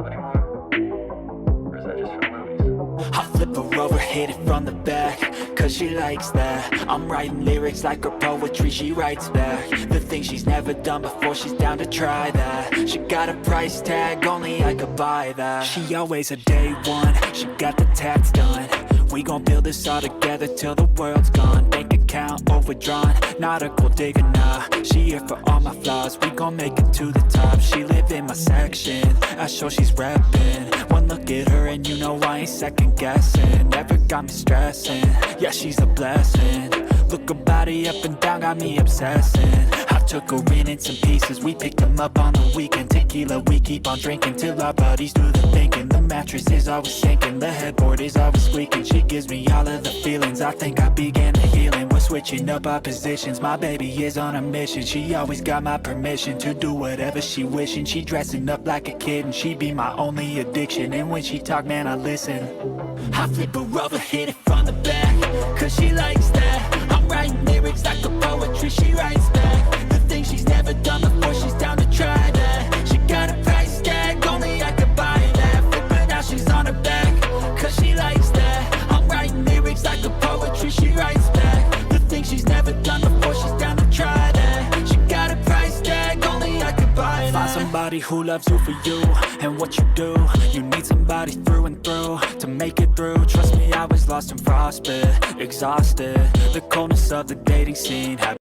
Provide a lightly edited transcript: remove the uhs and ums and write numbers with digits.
anymore? Or is that just for movies? I flip her over, hit it from the back, cause she likes that. I'm writing lyrics like her poetry, she writes back. The things she's never done before, she's down to try that. She got a price tag, only I could buy that. She always a day one, she got the tax done. We gon' build this all together till the world's gone. Bank account overdrawn, not a gold digger, nah. She here for all my flaws, we gon' make it to the top. She live in my section, I show she's reppin'. One look at her and you know I ain't second guessing. Never got me stressing, yeah she's a blessing. Look her body up and down, got me obsessing. I took her in some pieces, we picked them up on the weekend. Tequila, we keep on drinking till our bodies do the thinking. The mattress is always sinking, the headboard is always squeaking. She gives me all of the feelings, I think I began the healing. We're switching up our positions, my baby is on a mission. She always got my permission to do whatever she wishing. She dressing up like a kid and she be my only addiction. And when she talk, man, I listen. I flip her over, hit it from the back, cause she likes that. I'm writing lyrics like a poetry, she writes back. The things she's never done before, she's down to try that. She got a price tag, only I could buy that. Flip her now, she's on her back, cause she likes that. I'm writing lyrics like a poetry, she writes back. The things she's never done before, she's down to try that. She got a price tag, only I could buy that. Find somebody who loves you for you and what you do. You need somebody through and through to make it through. Trust me, I was lost and frostbit, exhausted. The coldness of the dating scene had